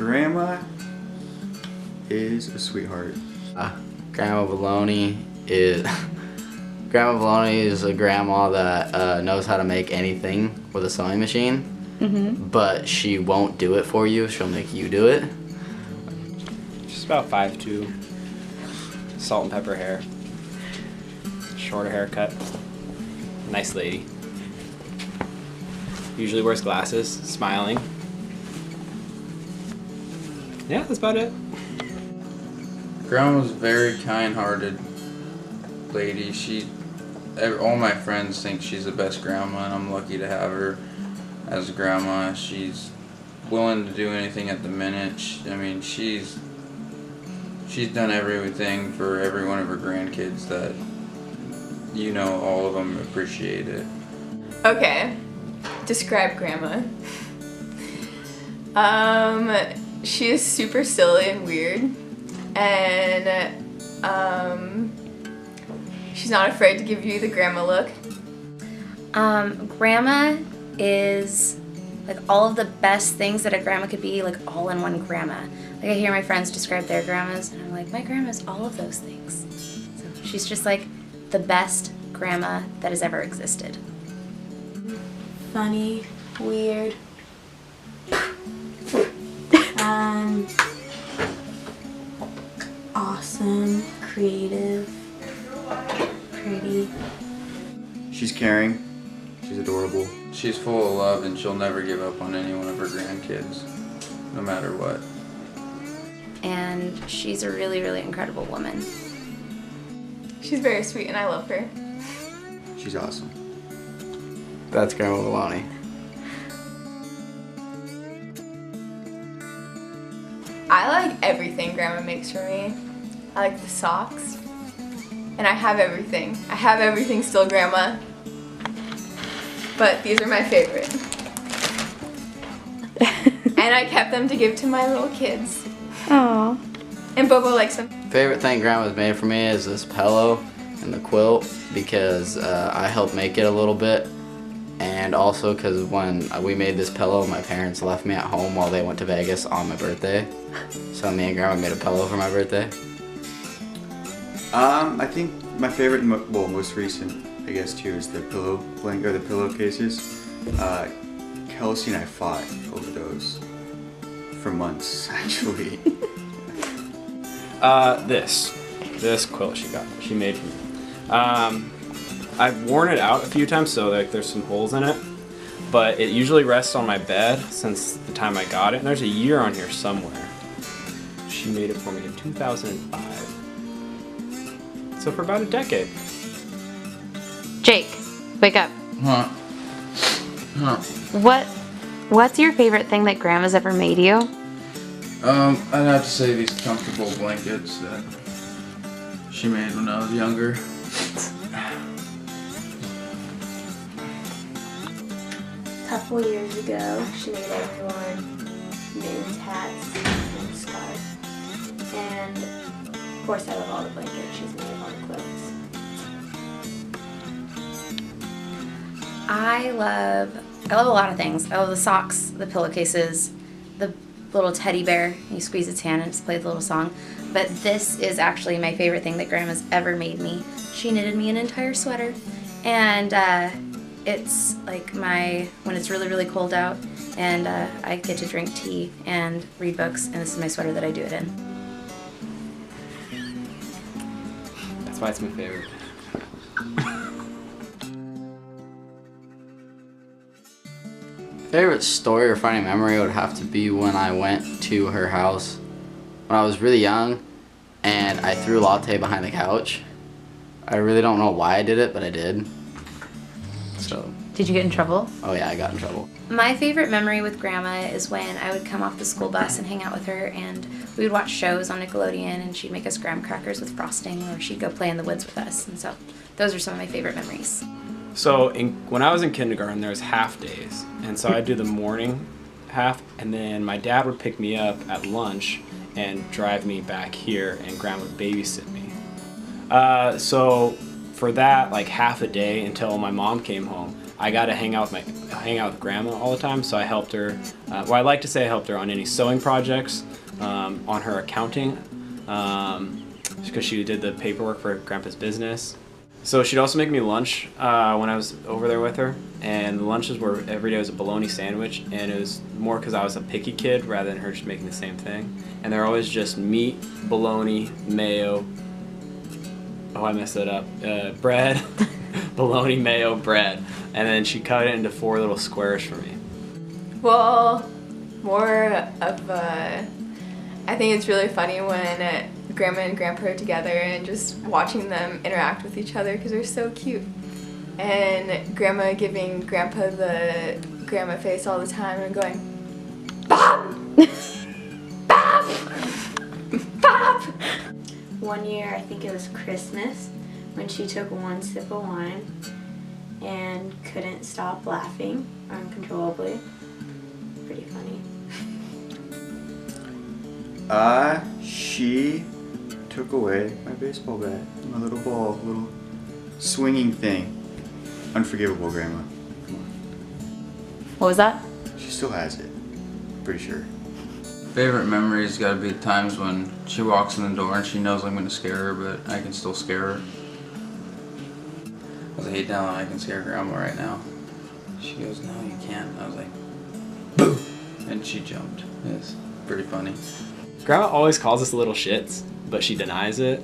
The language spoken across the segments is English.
Grandma is a sweetheart. Grandma Veloni is Grandma Veloni is a grandma that knows how to make anything with a sewing machine, but she won't do it for you. She'll make you do it. She's about 5'2", salt and pepper hair, shorter haircut, nice lady. Usually wears glasses, smiling. Yeah, that's about it. Grandma's a very kind-hearted lady. All my friends think she's the best grandma, and I'm lucky to have her as a grandma. She's willing to do anything at the minute. She's done everything for every one of her grandkids that, all of them appreciate it. Okay, describe Grandma. She is super silly and weird, and she's not afraid to give you the grandma look. Grandma is like all of the best things that a grandma could be, like all in one grandma. Like I hear my friends describe their grandmas, and I'm like, my grandma's all of those things. So she's just like the best grandma that has ever existed. Funny, weird, awesome, creative, pretty. She's caring. She's adorable. She's full of love, and she'll never give up on any one of her grandkids, no matter what. And she's a really, really incredible woman. She's very sweet and I love her. She's awesome. That's Grandma Veloni. I like everything Grandma makes for me. I like the socks. And I have everything. I have everything still, Grandma. But these are my favorite. And I kept them to give to my little kids. Aww. And Bobo likes them. Favorite thing Grandma's made for me is this pillow and the quilt, because I helped make it a little bit. And also because when we made this pillow, my parents left me at home while they went to Vegas on my birthday. So me and Grandma made a pillow for my birthday. I think my favorite, most recent, I guess too, is the pillow blanket or the pillowcases. Kelsey and I fought over those for months, actually. This quilt she made for me. I've worn it out a few times, so there's some holes in it, but it usually rests on my bed since the time I got it, and there's a year on here somewhere. She made it for me in 2005. So for about a decade. Jake, wake up. Huh? What's your favorite thing that Grandma's ever made you? I'd have to say these comfortable blankets that she made when I was younger. A couple years ago, she made everyone men's hats and scarves. And of course, I love all the blankets she's made, all the quilts. I love a lot of things. I love the socks, the pillowcases, the little teddy bear. You squeeze its hand and just play the little song. But this is actually my favorite thing that Grandma's ever made me. She knitted me an entire sweater, and it's like when it's really, really cold out, and I get to drink tea and read books, and this is my sweater that I do it in. That's why it's my favorite. Favorite story or funny memory would have to be when I went to her house when I was really young and I threw a latte behind the couch. I really don't know why I did it, but I did. So. Did you get in trouble? Oh yeah, I got in trouble. My favorite memory with Grandma is when I would come off the school bus and hang out with her, and we would watch shows on Nickelodeon, and she'd make us graham crackers with frosting, or she'd go play in the woods with us. And so those are some of my favorite memories. So when I was in kindergarten, there was half days, and so I'd do the morning half, and then my dad would pick me up at lunch and drive me back here, and Grandma would babysit me. So for that, like half a day until my mom came home, I got to hang out with grandma all the time, so I helped her. Well, I like to say I helped her on any sewing projects, on her accounting, because she did the paperwork for grandpa's business. So she'd also make me lunch when I was over there with her, and the lunches were every day was a bologna sandwich, and it was more because I was a picky kid rather than her just making the same thing. And they're always just meat, bologna, mayo. Oh, I messed that up. Bread, bologna, mayo, bread, and then she cut it into 4 little squares for me. Well, more of I think it's really funny when Grandma and Grandpa are together and just watching them interact with each other because they're so cute. And Grandma giving Grandpa the grandma face all the time and going, Bob! Bob! Bob! One year, I think it was Christmas, when she took 1 sip of wine and couldn't stop laughing uncontrollably. Pretty funny. She took away my baseball bat, my little ball, little swinging thing. Unforgivable, Grandma. Come on. What was that? She still has it. Pretty sure. Favorite memories gotta be the times when she walks in the door and she knows I'm gonna scare her, but I can still scare her. I was like, hey Dylan, I can scare Grandma right now. She goes, no you can't. I was like, boo! And she jumped. It's pretty funny. Grandma always calls us little shits, but she denies it.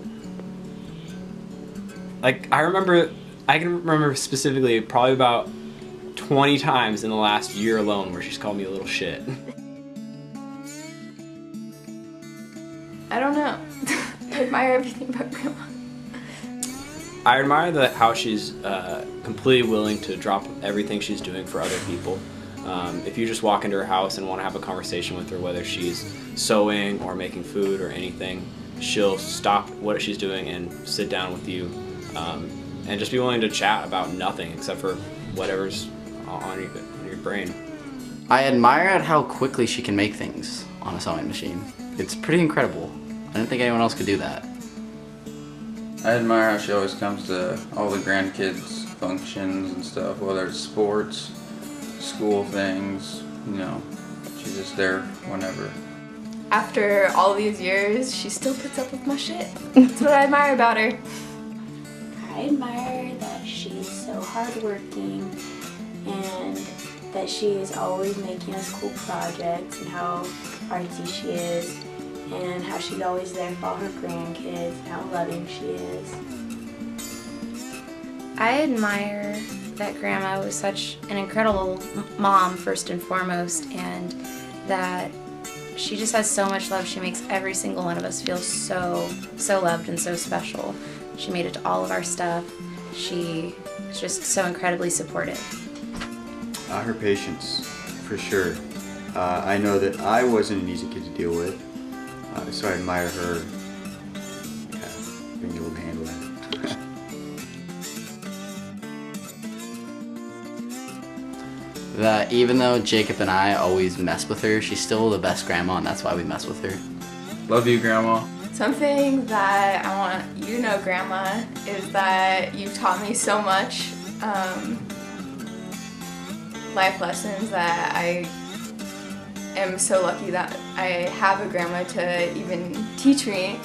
Like, I can remember specifically probably about 20 times in the last year alone where she's called me a little shit. I don't know. I admire everything about Grandma. I admire how she's completely willing to drop everything she's doing for other people. If you just walk into her house and want to have a conversation with her, whether she's sewing or making food or anything, she'll stop what she's doing and sit down with you and just be willing to chat about nothing except for whatever's on your brain. I admire at how quickly she can make things on a sewing machine. It's pretty incredible. I didn't think anyone else could do that. I admire how she always comes to all the grandkids' functions and stuff, whether it's sports, school things, you know, she's just there whenever. After all these years, she still puts up with my shit. That's what I admire about her. I admire that she's so hardworking and that she is always making us cool projects and how artsy she is and how she's always there for all her grandkids and how loving she is. I admire that Grandma was such an incredible mom first and foremost, and that she just has so much love. She makes every single one of us feel so loved and so special. She made it to all of our stuff. She is just so incredibly supportive. Her patience, for sure. I know that I wasn't an easy kid to deal with, so I admire her being able to handle that. That even though Jacob and I always mess with her, she's still the best grandma, and that's why we mess with her. Love you, Grandma. Something that I want you to know, Grandma, is that you've taught me so much life lessons that I am so lucky that I have a grandma to even teach me.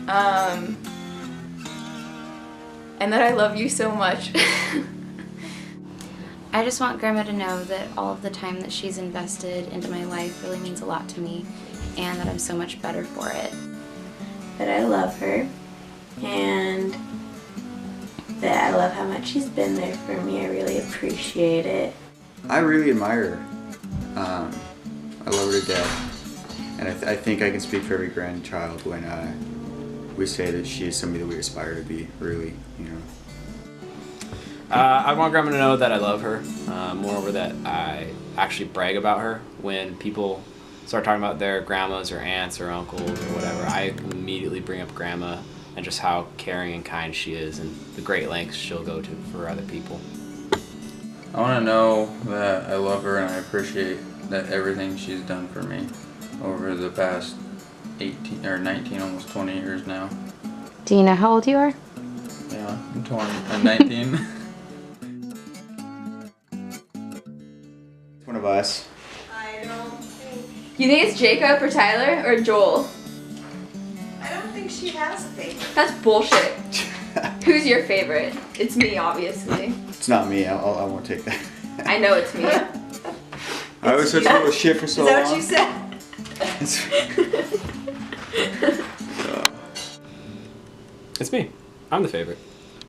And that I love you so much. I just want Grandma to know that all of the time that she's invested into my life really means a lot to me, and that I'm so much better for it. That I love her and that I love how much she's been there for me. I really appreciate it. I really admire her. I love her to death. And I think I can speak for every grandchild when we say that she is somebody that we aspire to be, really, you know. I want Grandma to know that I love her. Moreover, that I actually brag about her. When people start talking about their grandmas or aunts or uncles or whatever, I immediately bring up Grandma and just how caring and kind she is and the great lengths she'll go to for other people. I want to know that I love her and I appreciate that everything she's done for me over the past 18 or 19, almost 20 years now. Do you know how old you are? Yeah, I'm 19. guess. I don't think. You think it's Jacob or Tyler or Joel? I don't think she has a favorite. That's bullshit. Who's your favorite? It's me, obviously. It's not me. I won't take that. I know it's me. I was such a little shit for so Is long. that what you said? It's me. I'm the favorite.